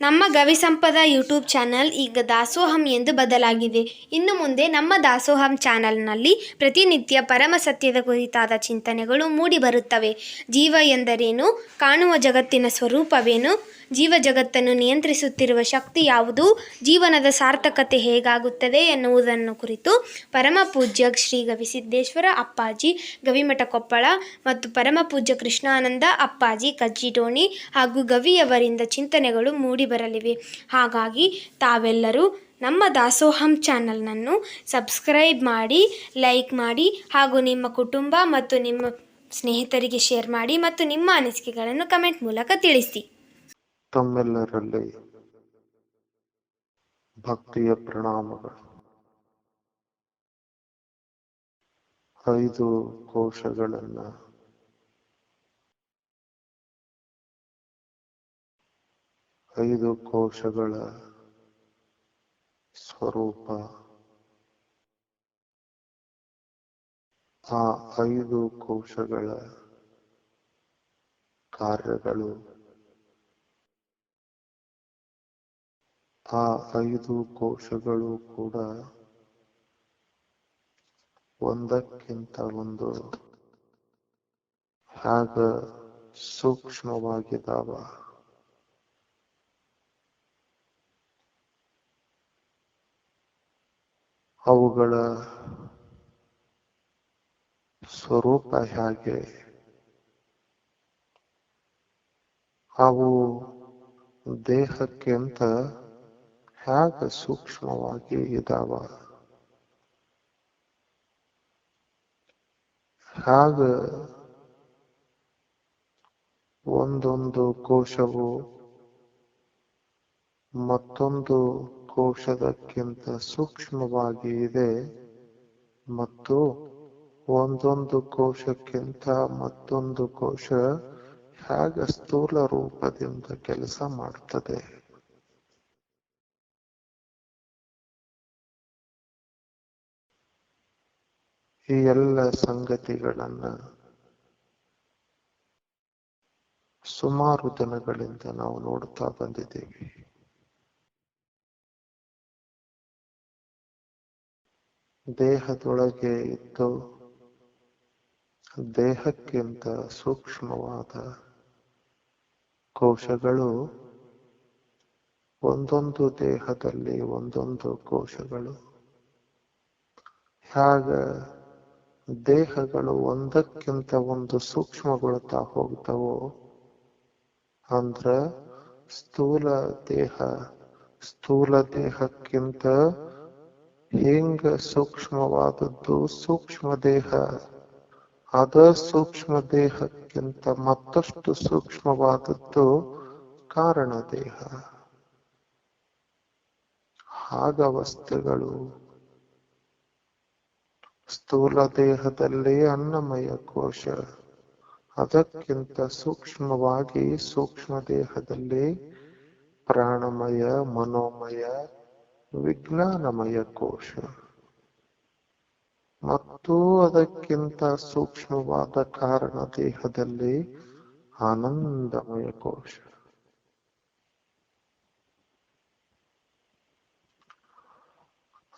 ನಮ್ಮ ಗವಿಸಂಪದ YouTube channel ಈಗ ದಾಸೋಹಂ ಎಂದು ಬದಲಾಗಿದೆ. ಇನ್ನು ಮುಂದೆ ನಮ್ಮ ದಾಸೋಹಂ ಚಾನಲ್ನಲ್ಲಿ ಪ್ರತಿನಿತ್ಯ ಪರಮ ಸತ್ಯದ ಕುರಿತಾದ ಚಿಂತನೆಗಳು ಮೂಡಿ ಬರುತ್ತವೆ. ಜೀವ ಎಂದರೇನು? ಕಾಣುವ ಜಗತ್ತಿನ ಸ್ವರೂಪವೇನು? ಜೀವ ಜಗತ್ತನ್ನು ನಿಯಂತ್ರಿಸುತ್ತಿರುವ ಶಕ್ತಿ ಯಾವುದು? ಜೀವನದ ಸಾರ್ಥಕತೆ ಹೇಗಾಗುತ್ತದೆ ಎನ್ನುವುದನ್ನು ಕುರಿತು ಪರಮ ಪೂಜ್ಯ ಶ್ರೀ ಗವಿಸಿದ್ದೇಶ್ವರ ಅಪ್ಪಾಜಿ ಗವಿಮಠ ಕೊಪ್ಪಳ ಮತ್ತು ಪರಮ ಪೂಜ್ಯ ಕೃಷ್ಣಾನಂದ ಅಪ್ಪಾಜಿ ಕಜ್ಜಿಡೋಣಿ ಹಾಗೂ ಗವಿಯವರಿಂದ ಚಿಂತನೆಗಳು ಮೂಡಿ ಬರಲಿವೆ. ಹಾಗಾಗಿ ತಾವೆಲ್ಲರೂ ನಮ್ಮ ದಾಸೋಹಂ ಚಾನಲ್ನನ್ನು ಸಬ್ಸ್ಕ್ರೈಬ್ ಮಾಡಿ, ಲೈಕ್ ಮಾಡಿ ಹಾಗೂ ನಿಮ್ಮ ಕುಟುಂಬ ಮತ್ತು ನಿಮ್ಮ ಸ್ನೇಹಿತರಿಗೆ ಶೇರ್ ಮಾಡಿ ಮತ್ತು ನಿಮ್ಮ ಅನಿಸಿಕೆಗಳನ್ನು ಕಮೆಂಟ್ ಮೂಲಕ ತಿಳಿಸಿ. ತಮ್ಮೆಲ್ಲರಲ್ಲಿ ಭಕ್ತಿಯ ಪ್ರಣಾಮಗಳು. 5 ಕೋಶಗಳನ್ನ ಐದು ಕೋಶಗಳ ಸ್ವರೂಪ, ಆ 5 ಕೋಶಗಳ ಕಾರ್ಯಗಳು, ಆ 5 ಕೋಶಗಳು ಕೂಡ ಒಂದಕ್ಕಿಂತ ಒಂದು ಹೇಗ ಸೂಕ್ಷ್ಮವಾಗಿದ್ದಾವ. ಅವುಗಳ ಸ್ವರೂಪ ಹೇಗೆ, ಅವು ದೇಹಕ್ಕಿಂತ ಹೇಗೆ ಸೂಕ್ಷ್ಮವಾಗಿ ಇದಾವ, ಹೇಗೆ ಒಂದೊಂದು ಕೋಶವು ಮತ್ತೊಂದು ಕೋಶದಕ್ಕಿಂತ ಸೂಕ್ಷ್ಮವಾಗಿ ಇದೆ ಮತ್ತು ಒಂದೊಂದು ಕೋಶಕ್ಕಿಂತ ಮತ್ತೊಂದು ಕೋಶ ಹೇಗೆ ಸ್ಥೂಲ ರೂಪದಿಂದ ಕೆಲಸ ಮಾಡ್ತದೆ. ಈ ಎಲ್ಲ ಸಂಗತಿಗಳನ್ನ ಸುಮಾರು ದಿನಗಳಿಂದ ನಾವು ನೋಡ್ತಾ ಬಂದಿದ್ದೇವೆ. ದೇಹದೊಳಗೆ ಇದ್ದು ದೇಹಕ್ಕಿಂತ ಸೂಕ್ಷ್ಮವಾದ ಕೋಶಗಳು ಒಂದೊಂದು ದೇಹದಲ್ಲಿ ಒಂದೊಂದು ಕೋಶಗಳು, ಹಾಗ ದೇಹಗಳು ಒಂದಕ್ಕಿಂತ ಒಂದು ಸೂಕ್ಷ್ಮಗೊಳ್ತಾ ಹೋಗ್ತವೋ ಅಂದ್ರ ಸ್ಥೂಲ ದೇಹಕ್ಕಿಂತ ಹಿಂಗ ಸೂಕ್ಷ್ಮವಾದದ್ದು ಸೂಕ್ಷ್ಮ ದೇಹ, ಅದ ಸೂಕ್ಷ್ಮ ದೇಹಕ್ಕಿಂತ ಮತ್ತಷ್ಟು ಸೂಕ್ಷ್ಮವಾದದ್ದು ಕಾರಣ ದೇಹ. ಹಾಗ ವಸ್ತುಗಳು ಸ್ಥೂಲ ದೇಹದಲ್ಲಿ ಅನ್ನಮಯ ಕೋಶ, ಅದಕ್ಕಿಂತ ಸೂಕ್ಷ್ಮವಾಗಿ ಸೂಕ್ಷ್ಮ ದೇಹದಲ್ಲಿ ಪ್ರಾಣಮಯ, ಮನೋಮಯ, ವಿಜ್ಞಾನಮಯ ಕೋಶ ಮತ್ತು ಅದಕ್ಕಿಂತ ಸೂಕ್ಷ್ಮವಾದ ಕಾರಣ ದೇಹದಲ್ಲಿ ಆನಂದಮಯ ಕೋಶ.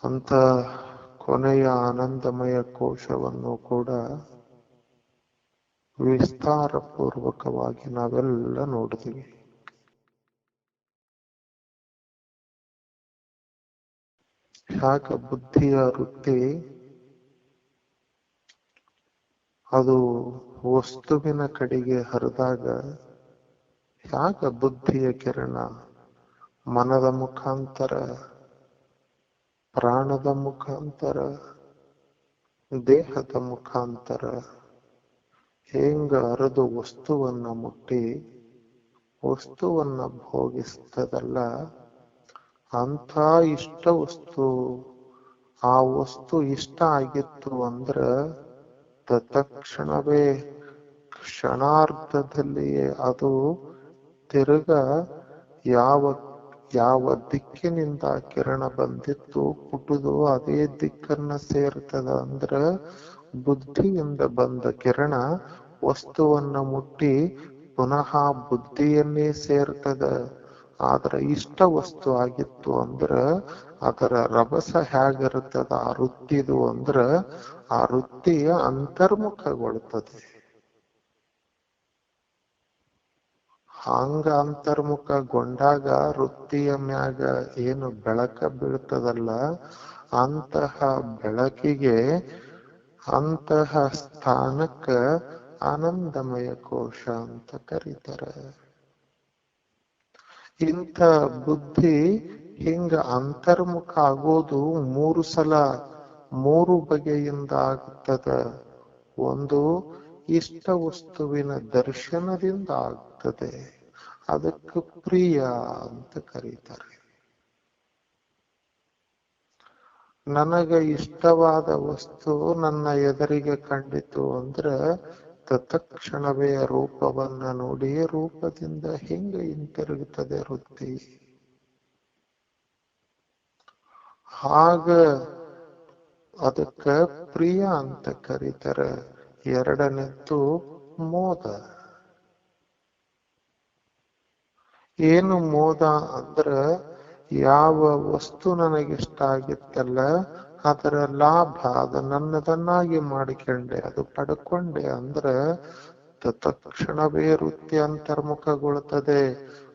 ಅಂತ ಕೊನೆಯ ಆನಂದಮಯ ಕೋಶವನ್ನು ಕೂಡ ವಿಸ್ತಾರ ಪೂರ್ವಕವಾಗಿ ನಾವೆಲ್ಲ ನೋಡಿದ್ವಿ. ಹಾಗ ಬುದ್ಧಿಯ ವೃತ್ತಿ ಅದು ವಸ್ತುವಿನ ಕಡೆಗೆ ಹರಿದಾಗ ಯಾಕ ಬುದ್ಧಿಯ ಕಿರಣ ಮನದ ಮುಖಾಂತರ, ಪ್ರಾಣದ ಮುಖಾಂತರ, ದೇಹದ ಮುಖಾಂತರ ಹೆಂಗ ಹರಿದು ವಸ್ತುವನ್ನ ಮುಟ್ಟಿ ವಸ್ತುವನ್ನ ಭೋಗಿಸ್ತದಲ್ಲ, ಅಂಥ ಇಷ್ಟ ವಸ್ತು, ಆ ವಸ್ತು ಇಷ್ಟ ಆಗಿತ್ತು ಅಂದ್ರ ತತ್ಕ್ಷಣವೇ ಕ್ಷಣಾರ್ಧದಲ್ಲಿಯೇ ಅದು ತಿರುಗ ಯಾವ ದಿಕ್ಕಿನಿಂದ ಕಿರಣ ಬಂದಿತ್ತು ಪುಟುದು ಅದೇ ದಿಕ್ಕನ್ನ ಸೇರ್ತದ. ಅಂದ್ರ ಬುದ್ಧಿಯಿಂದ ಬಂದ ಕಿರಣ ವಸ್ತುವನ್ನ ಮುಟ್ಟಿ ಪುನಃ ಬುದ್ಧಿಯನ್ನೇ ಸೇರ್ತದ. ಆದ್ರ ಇಷ್ಟ ವಸ್ತು ಆಗಿತ್ತು ಅಂದ್ರ ಅದರ ರಭಸ ಹೇಗಿರ್ತದ ಆ ವೃತ್ತಿದು ಅಂದ್ರ ಆ ವೃತ್ತಿಯ ಅಂತರ್ಮುಖಗೊಳ್ತದೆ. ಹಾಂಗ ಅಂತರ್ಮುಖಗೊಂಡಾಗ ವೃತ್ತಿಯ ಮ್ಯಾಗ ಏನು ಬೆಳಕ ಬೀಳ್ತದಲ್ಲ, ಅಂತಹ ಬೆಳಕಿಗೆ ಅಂತಹ ಸ್ಥಾನಕ್ಕ ಆನಂದಮಯ ಕೋಶ ಅಂತ ಕರೀತಾರೆ. ಇಂಥ ಬುದ್ಧಿ ಹಿಂಗ ಅಂತರ್ಮುಖ ಆಗೋದು 3 ಸಲ 3 ಬಗೆಯಿಂದ ಆಗ್ತದ. ಒಂದು ಇಷ್ಟ ವಸ್ತುವಿನ ದರ್ಶನದಿಂದ ಆಗ್ತದೆ, ಅದಕ್ಕೆ ಪ್ರಿಯ ಅಂತ ಕರೀತಾರೆ. ನನಗ ಇಷ್ಟವಾದ ವಸ್ತು ನನ್ನ ಎದುರಿಗೆ ಕಂಡಿತು ಅಂದ್ರೆ ತತ್ಕ್ಷಣವೇ ರೂಪವನ್ನ ನೋಡಿ ರೂಪದಿಂದ ಹೆಂಗ ಹಿಂತಿರುಗುತ್ತದೆ ವೃತ್ತಿ. ಹಾಗ ಅದಕ್ಕ ಪ್ರಿಯ ಅಂತ ಕರೀತಾರೆ. ಎರಡನೇದ್ದು ಮೋದ. ಏನು ಮೋದ ಅಂದ್ರ ಯಾವ ವಸ್ತು ನನಗಿಷ್ಟ ಆಗಿತ್ತಲ್ಲ ಅದರ ಲಾಭ ಅದು ನನ್ನದನ್ನಾಗಿ ಮಾಡಿಕೊಂಡೆ, ಅದು ಪಡ್ಕೊಂಡೆ ಅಂದ್ರ ತತ್ಕ್ಷಣವೇ ವೃತ್ತಿ ಅಂತರ್ಮುಖಗೊಳ್ತದೆ.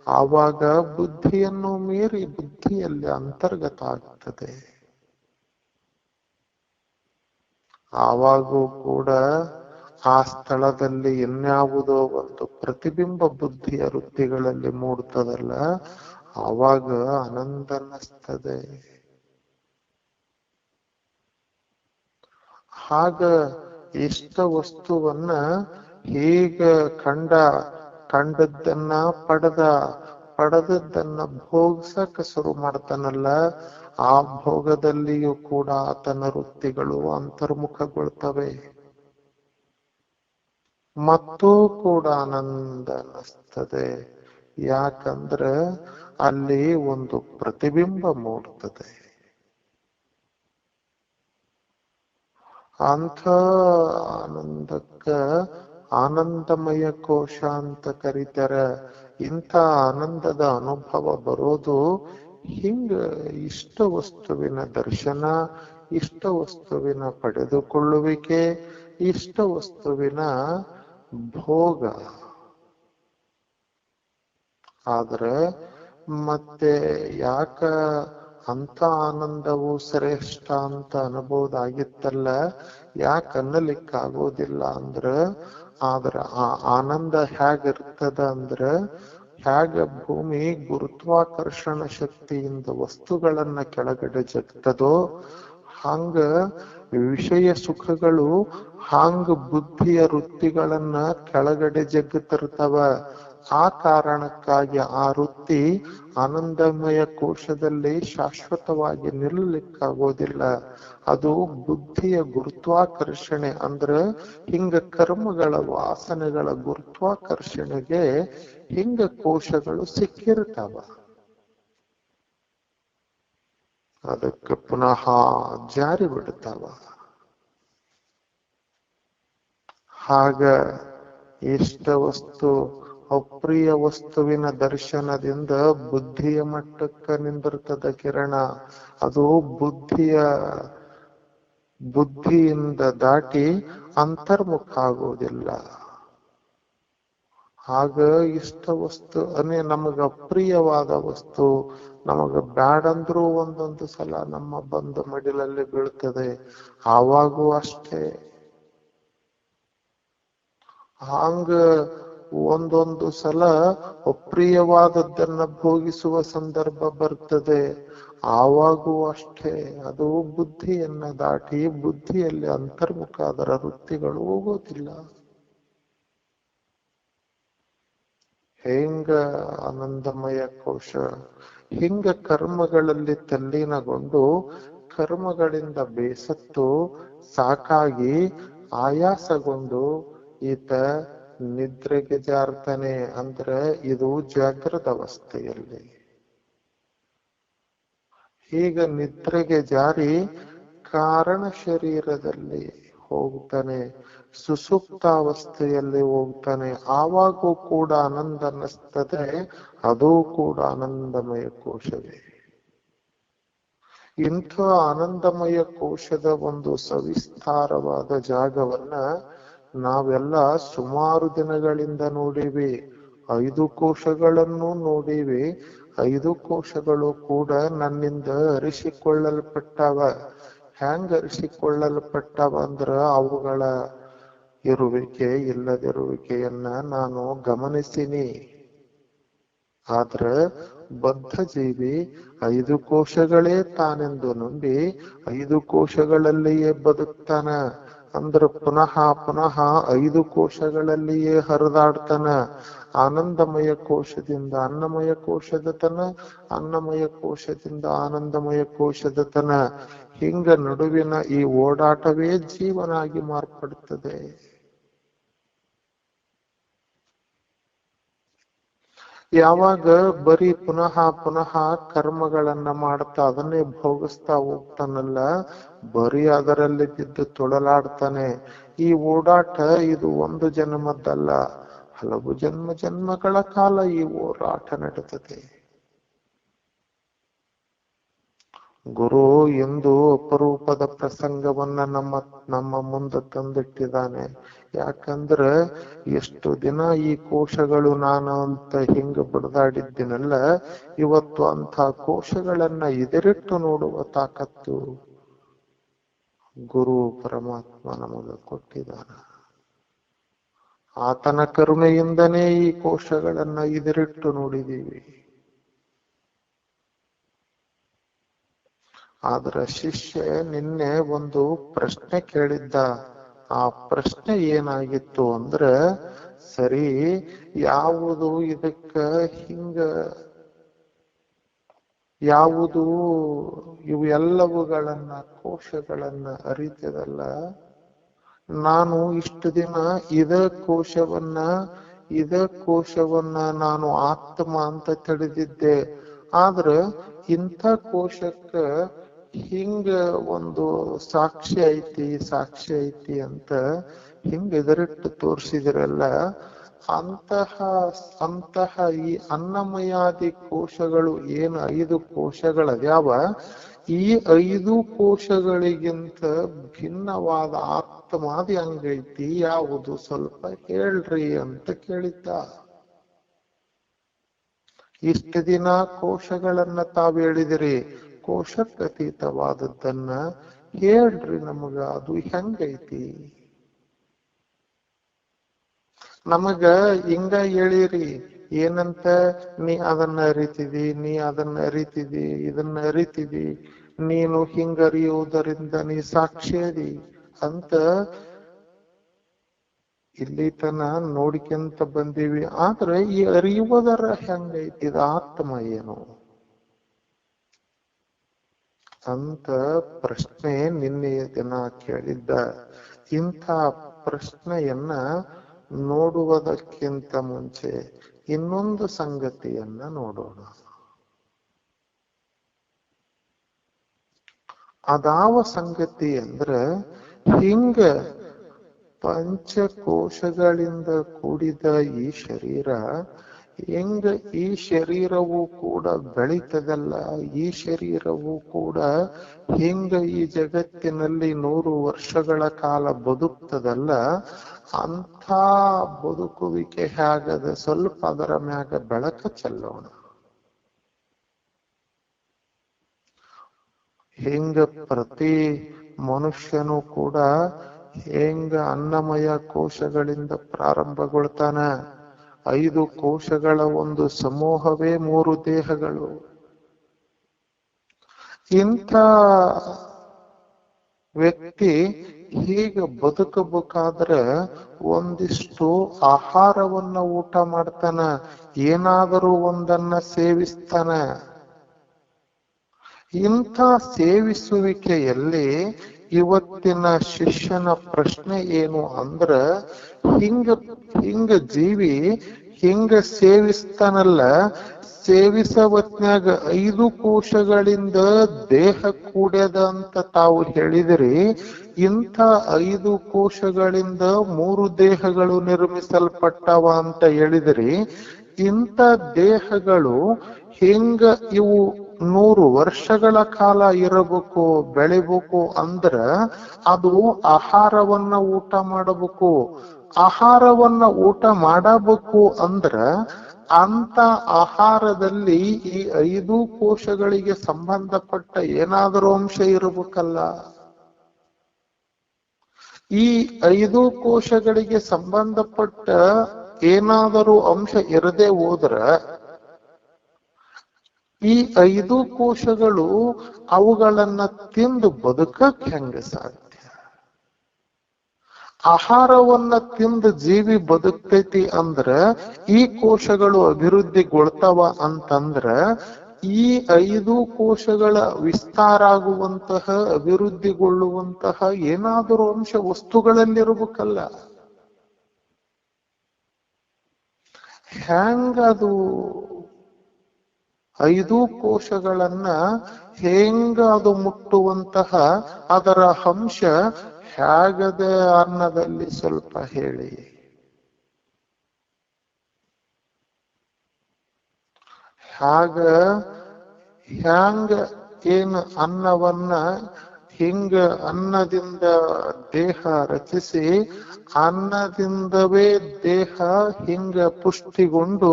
ಆವಾಗ ಬುದ್ಧಿಯನ್ನು ಮೀರಿ ಬುದ್ಧಿಯಲ್ಲಿ ಅಂತರ್ಗತ ಆಗ್ತದೆ. ಆವಾಗೂ ಕೂಡ ಆ ಸ್ಥಳದಲ್ಲಿ ಇನ್ಯಾವುದೋ ಒಂದು ಪ್ರತಿಬಿಂಬ ಬುದ್ಧಿಯ ವೃತ್ತಿಗಳಲ್ಲಿ ಮೂಡ್ತದಲ್ಲ, ಆವಾಗ ಆನಂದ ಅನ್ನಿಸ್ತದೆ. ಹಾಗ ಇಷ್ಟ ವಸ್ತುವನ್ನ ಹೀಗ ಕಂಡದ್ದನ್ನ ಪಡೆದದ್ದನ್ನ ಭೋಗಿಸಕ ಶುರು ಮಾಡ್ತಾನಲ್ಲ, ಆ ಭೋಗದಲ್ಲಿಯೂ ಕೂಡ ಆತನ ವೃತ್ತಿಗಳು ಅಂತರ್ಮುಖಗೊಳ್ತವೆ. ಮತ್ತೂ ಕೂಡ ಆನಂದ ಅನ್ನಿಸ್ತದೆ. ಯಾಕಂದ್ರೆ ಅಲ್ಲಿ ಒಂದು ಪ್ರತಿಬಿಂಬ ಮೂಡ್ತದೆ. ಅಂಥ ಆನಂದಕ್ಕ ಆನಂದಮಯ ಕೋಶ ಅಂತ ಕರೀತಾರೆ. ಇಂಥ ಆನಂದದ ಅನುಭವ ಬರೋದು ಹಿಂಗ ಇಷ್ಟ ವಸ್ತುವಿನ ದರ್ಶನ, ಇಷ್ಟ ವಸ್ತುವಿನ ಪಡೆದುಕೊಳ್ಳುವಿಕೆ, ಇಷ್ಟ ವಸ್ತುವಿನ ಭೋಗ. ಆದ್ರೆ ಮತ್ತೆ ಯಾಕ ಅಂತ ಆನಂದವು ಶ್ರೇಷ್ಠ ಅಂತ ಅನ್ಬೋದಾಗಿತ್ತಲ್ಲ, ಯಾಕೆ ಅನ್ನಲಿಕ್ಕಾಗೋದಿಲ್ಲ ಅಂದ್ರ, ಆದ್ರ ಆ ಆನಂದ ಹೇಗಿರ್ತದ ಅಂದ್ರ, ಹೇಗ ಭೂಮಿ ಗುರುತ್ವಾಕರ್ಷಣ ಶಕ್ತಿಯಿಂದ ವಸ್ತುಗಳನ್ನ ಕೆಳಗಡೆ ಜಗ್ತದೋ ಹಂಗ ವಿಷಯ ಸುಖಗಳು ಹಾಂಗ ಬುದ್ಧಿಯ ವೃತ್ತಿಗಳನ್ನ ಕೆಳಗಡೆ ಜಗ್ಗತಿರ್ತಾವ. ಆ ಕಾರಣಕ್ಕಾಗಿ ಆ ವೃತ್ತಿ ಆನಂದಮಯ ಕೋಶದಲ್ಲಿ ಶಾಶ್ವತವಾಗಿ ನಿಲ್ಲಲಿಕ್ಕಾಗೋದಿಲ್ಲ. ಅದು ಬುದ್ಧಿಯ ಗುರುತ್ವಾಕರ್ಷಣೆ ಅಂದ್ರೆ ಹಿಂಗ ಕರ್ಮಗಳ ವಾಸನೆಗಳ ಗುರುತ್ವಾಕರ್ಷಣೆಗೆ ಹಿಂಗ ಕೋಶಗಳು ಸಿಕ್ಕಿರ್ತಾವ. ಅದಕ್ಕೆ ಪುನಃ ಜಾರಿ ಬಿಡ್ತಾವ. ಹಾಗ ಇಷ್ಟ ವಸ್ತು ಅಪ್ರಿಯ ವಸ್ತುವಿನ ದರ್ಶನದಿಂದ ಬುದ್ಧಿಯ ಮಟ್ಟಕ್ಕ ನಿಂದಿರ್ತದ ಕಿರಣ. ಅದು ಬುದ್ಧಿಯಿಂದ ದಾಟಿ ಅಂತರ್ಮುಖ ಆಗೋದಿಲ್ಲ. ಆಗ ಇಷ್ಟ ವಸ್ತು ನಮಗ ಅಪ್ರಿಯವಾದ ವಸ್ತು ನಮಗ ಬ್ಯಾಡಂದ್ರೂ ಒಂದೊಂದು ಸಲ ನಮ್ಮ ಬಂದು ಮಡಿಲಲ್ಲಿ ಬೀಳ್ತದೆ. ಆವಾಗೂ ಅಷ್ಟೇ. ಹಾಂಗ ಒಂದೊಂದು ಸಲ ಅಪ್ರಿಯವಾದದ್ದನ್ನ ಭೋಗಿಸುವ ಸಂದರ್ಭ ಬರ್ತದೆ. ಆವಾಗೂ ಅಷ್ಟೇ. ಅದು ಬುದ್ಧಿಯನ್ನ ದಾಟಿ ಬುದ್ಧಿಯಲ್ಲಿ ಅಂತರ್ಮುಖ ಅದರ ವೃತ್ತಿಗಳು ಹೋಗೋದಿಲ್ಲ. ಹೆಂಗ ಆನಂದಮಯ ಕೋಶ ಹಿಂಗ ಕರ್ಮಗಳಲ್ಲಿ ತಲ್ಲೀನಗೊಂಡು ಕರ್ಮಗಳಿಂದ ಬೇಸತ್ತು ಸಾಕಾಗಿ ಆಯಾಸಗೊಂಡು ಈತ ನಿದ್ರೆಗೆ ಜಾರ್ತಾನೆ. ಅಂದ್ರೆ ಇದು ಜಾಗೃತ ಅವಸ್ಥೆಯಲ್ಲಿ. ಈಗ ನಿದ್ರೆಗೆ ಜಾರಿ ಕಾರಣ ಶರೀರದಲ್ಲಿ ಹೋಗ್ತಾನೆ, ಸುಸುಪ್ತಾವಸ್ಥೆಯಲ್ಲಿ ಹೋಗ್ತಾನೆ. ಆವಾಗೂ ಕೂಡ ಆನಂದ ಅನ್ನಿಸ್ತದೆ, ಅದು ಕೂಡ ಆನಂದಮಯ ಕೋಶವೇ. ಇಂಥ ಆನಂದಮಯ ಕೋಶದ ಒಂದು ಸವಿಸ್ತಾರವಾದ ಜಾಗವನ್ನ ನಾವೆಲ್ಲ ಸುಮಾರು ದಿನಗಳಿಂದ ನೋಡಿವಿ. 5 ಕೋಶಗಳನ್ನು ನೋಡಿವಿ. 5 ಕೋಶಗಳು ಕೂಡ ನನ್ನಿಂದ ಅರಿಸಿಕೊಳ್ಳಲ್ಪಟ್ಟವ. ಹೆಂಗ ಅರಿಸಿಕೊಳ್ಳಲ್ಪಟ್ಟವ ಅಂದ್ರ ಅವುಗಳ ಇರುವಿಕೆ ಇಲ್ಲದಿರುವಿಕೆಯನ್ನ ನಾನು ಗಮನಿಸಿನಿ. ಆದ್ರ ಬದ್ಧ ಜೀವಿ 5 ಕೋಶಗಳೇ ತಾನೆಂದು ನಂಬಿ 5 ಕೋಶಗಳಲ್ಲಿಯೇ ಬದುಕ್ತಾನ. ಅಂದ್ರ ಪುನಃ 5 ಕೋಶಗಳಲ್ಲಿಯೇ ಹರಿದಾಡ್ತಾನ. ಆನಂದಮಯ ಕೋಶದಿಂದ ಅನ್ನಮಯ ಕೋಶದ ತನ, ಅನ್ನಮಯ ಕೋಶದಿಂದ ಆನಂದಮಯ ಕೋಶದ ತನ. ಹಿಂಗ ನಡುವಿನ ಈ ಓಡಾಟವೇ ಜೀವನಾಗಿ ಮಾರ್ಪಡುತ್ತದೆ. ಯಾವಾಗ ಬರೀ ಪುನಃ ಕರ್ಮಗಳನ್ನ ಮಾಡ್ತಾ ಅದನ್ನೇ ಭೋಗಿಸ್ತಾ ಹೋಗ್ತಾನಲ್ಲ, ಬರೀ ಅದರಲ್ಲಿ ಬಿದ್ದು ತೊಳಲಾಡ್ತಾನೆ. ಈ ಓಡಾಟ ಇದು ಒಂದು ಜನ್ಮದ್ದಲ್ಲ, ಹಲವು ಜನ್ಮಗಳ ಕಾಲ ಈ ಓಡಾಟ ನಡೆಯುತ್ತದೆ. ಗುರು ಎಂದು ಅಪರೂಪದ ಪ್ರಸಂಗವನ್ನ ನಮ್ಮ ಮುಂದೆ ತಂದಿಟ್ಟಿದ್ದಾನೆ. ಯಾಕಂದ್ರೆ ಎಷ್ಟು ದಿನ ಈ ಕೋಶಗಳು ನಾನು ಅಂತ ಹಿಂಗ ಬಡದಾಡಿದ್ದೀನಲ್ಲ, ಇವತ್ತು ಅಂಥ ಕೋಶಗಳನ್ನ ಎದುರಿಟ್ಟು ನೋಡುವ ತಾಕತ್ತು ಗುರು ಪರಮಾತ್ಮ ನಮಗ ಕೊಟ್ಟಿದ್ದಾನ. ಆತನ ಕರುಣೆಯಿಂದನೇ ಈ ಕೋಶಗಳನ್ನ ಎದುರಿಟ್ಟು ನೋಡಿದೀವಿ. ಆದ್ರ ಶಿಷ್ಯ ನಿನ್ನೆ ಒಂದು ಪ್ರಶ್ನೆ ಕೇಳಿದ್ದ. ಆ ಪ್ರಶ್ನೆ ಏನಾಗಿತ್ತು ಅಂದ್ರ, ಸರಿ ಯಾವುದು ಇದಕ್ಕ ಹಿಂಗ ಯಾವುದು ಇವು ಎಲ್ಲವುಗಳನ್ನ ಕೋಶಗಳನ್ನ ಅರಿತದಲ್ಲ, ನಾನು ಇಷ್ಟು ದಿನ ಇದ ಕೋಶವನ್ನ ನಾನು ಆತ್ಮ ಅಂತ ತಿಳಿದಿದ್ದೆ. ಆದ್ರ ಇಂಥ ಕೋಶಕ್ಕ ಹಿಂಗ ಒಂದು ಸಾಕ್ಷಿ ಐತಿ ಅಂತ ಹಿಂಗ ಎದುರಿಟ್ಟು ತೋರಿಸಿದ್ರಲ್ಲ, ಅಂತಹ ಈ ಅನ್ನಮಯಾದಿ ಕೋಶಗಳು ಏನು 5 ಕೋಶಗಳದ್ಯಾವ, ಈ 5 ಕೋಶಗಳಿಗಿಂತ ಭಿನ್ನವಾದ ಆತ್ಮಾದಿ ಹಂಗೈತಿ, ಯಾವುದು ಸ್ವಲ್ಪ ಹೇಳ್ರಿ ಅಂತ ಕೇಳಿದ್ದ. ಇಷ್ಟು ದಿನ ಕೋಶಗಳನ್ನ ತಾವ್ ಹೇಳಿದಿರಿ, ಕೋಶಕ್ಕತೀತವಾದದ್ದನ್ನ ಹೇಳ್ರಿ ನಮಗ, ಅದು ಹೆಂಗೈತಿ? ನಮಗ ಹಿಂಗ ಹೇಳಿರಿ ಏನಂತ, ನೀ ಅದನ್ನ ಅರಿತಿದಿ, ಇದನ್ನ ಅರಿತಿದಿ, ನೀನು ಹಿಂಗರಿಯುವುದರಿಂದ ನೀ ಸಾಕ್ಷಿಯದಿ ಅಂತ ಇಲ್ಲಿ ತನ ನೋಡ್ಕೊಂತ ಬಂದೀವಿ. ಆದ್ರೆ ಈ ಅರಿಯುವುದರ ಹೆಂಗೈತಿ, ಇದು ಆತ್ಮ ಏನು ಅಂತ ಪ್ರಶ್ನೆ ನಿನ್ನೆಯ ದಿನ ಕೇಳಿದ್ದ. ಇಂಥ ಪ್ರಶ್ನೆಯನ್ನ ನೋಡುವುದಕ್ಕಿಂತ ಮುಂಚೆ ಇನ್ನೊಂದು ಸಂಗತಿಯನ್ನ ನೋಡೋಣ. ಅದಾವ ಸಂಗತಿ ಅಂದ್ರೆ, ಹಿಂಗ ಪಂಚಕೋಶಗಳಿಂದ ಕೂಡಿದ ಈ ಶರೀರ ಹೆಂಗ ಈ ಶರೀರವು ಕೂಡ ಬೆಳೀತದಲ್ಲ, ಈ ಶರೀರವು ಕೂಡ ಹಿಂಗ ಈ ಜಗತ್ತಿನಲ್ಲಿ 100 ವರ್ಷಗಳ ಕಾಲ ಬದುಕ್ತದಲ್ಲ, ಅಂಥ ಬದುಕುವಿಕೆ ಹೇಗದ ಸ್ವಲ್ಪ ಅದರ ಮ್ಯಾಗ ಬೆಳಕ ಚೆಲ್ಲೋಣ. ಹಿಂಗ ಪ್ರತಿ ಮನುಷ್ಯನು ಕೂಡ ಹೆಂಗ ಅನ್ನಮಯ ಕೋಶಗಳಿಂದ ಪ್ರಾರಂಭಗೊಳ್ತಾನ. 5 ಕೋಶಗಳ ಒಂದು ಸಮೂಹವೇ 3 ದೇಹಗಳು. ಇಂಥ ವ್ಯಕ್ತಿ ಹೀಗೆ ಬದುಕಬೇಕಾದ್ರೆ ಒಂದಿಷ್ಟು ಆಹಾರವನ್ನ ಊಟ ಮಾಡ್ತಾನ, ಏನಾದರೂ ಒಂದನ್ನ ಸೇವಿಸ್ತಾನ. ಇಂಥ ಸೇವಿಸುವಿಕೆಯಲ್ಲಿ ಇವತ್ತಿನ ಶಿಷ್ಯನ ಪ್ರಶ್ನೆ ಏನು ಅಂದ್ರ, ಹಿಂಗ ಜೀವಿ ಹಿಂಗ ಸೇವಿಸ್ತಾನಲ್ಲ, ಸೇವಿಸವತ್ನ್ಯಾಗ 5 ಕೋಶಗಳಿಂದ ದೇಹ ಕೂಡ್ಯದ ಅಂತ ತಾವು ಹೇಳಿದಿರಿ. ಇಂಥ 5 ಕೋಶಗಳಿಂದ 3 ದೇಹಗಳು ನಿರ್ಮಿಸಲ್ಪಟ್ಟವ ಅಂತ ಹೇಳಿದಿರಿ. ಇಂಥ ದೇಹಗಳು ಹಿಂಗ ಇವು 100 ವರ್ಷಗಳ ಕಾಲ ಇರಬೇಕು, ಬೆಳಿಬೇಕು ಅಂದ್ರ ಅದು ಆಹಾರವನ್ನ ಊಟ ಮಾಡಬೇಕು. ಆಹಾರವನ್ನ ಊಟ ಮಾಡಬೇಕು ಅಂದ್ರ ಅಂತ ಆಹಾರದಲ್ಲಿ ಈ 5 ಕೋಶಗಳಿಗೆ ಸಂಬಂಧಪಟ್ಟ ಏನಾದರೂ ಅಂಶ ಇರಬೇಕಲ್ಲ. ಈ 5 ಕೋಶಗಳಿಗೆ ಸಂಬಂಧಪಟ್ಟ ಏನಾದರೂ ಅಂಶ ಇರದೆ ಹೋದ್ರ ಈ 5 ಕೋಶಗಳು ಅವುಗಳನ್ನ ತಿಂದು ಬದುಕಕ್ ಹೆಂಗ ಸಾಧ್ಯ? ಆಹಾರವನ್ನ ತಿಂದು ಜೀವಿ ಬದುಕ್ತೈತಿ ಅಂದ್ರ ಈ ಕೋಶಗಳು ಅಭಿವೃದ್ಧಿಗೊಳ್ತಾವ ಅಂತಂದ್ರ ಈ 5 ಕೋಶಗಳ ವಿಸ್ತಾರ ಆಗುವಂತಹ, ಅಭಿವೃದ್ಧಿಗೊಳ್ಳುವಂತಹ ಏನಾದರೂ ಅಂಶ ವಸ್ತುಗಳಲ್ಲಿರ್ಬೇಕಲ್ಲ. ಹೆಂಗದು 5 ಕೋಶಗಳನ್ನ ಹೆಂಗ ಅದು ಮುಟ್ಟುವಂತಹ ಅದರ ಅಂಶ ಹೇಗದ ಅನ್ನದಲ್ಲಿ ಸ್ವಲ್ಪ ಹೇಳಿ. ಹ್ಯಾಂಗ ಏನು ಅನ್ನವನ್ನ ಹಿಂಗ ಅನ್ನದಿಂದ ದೇಹ ರಚಿಸಿ ಅನ್ನದಿಂದವೇ ದೇಹ ಹಿಂಗ ಪುಷ್ಟಿಗೊಂಡು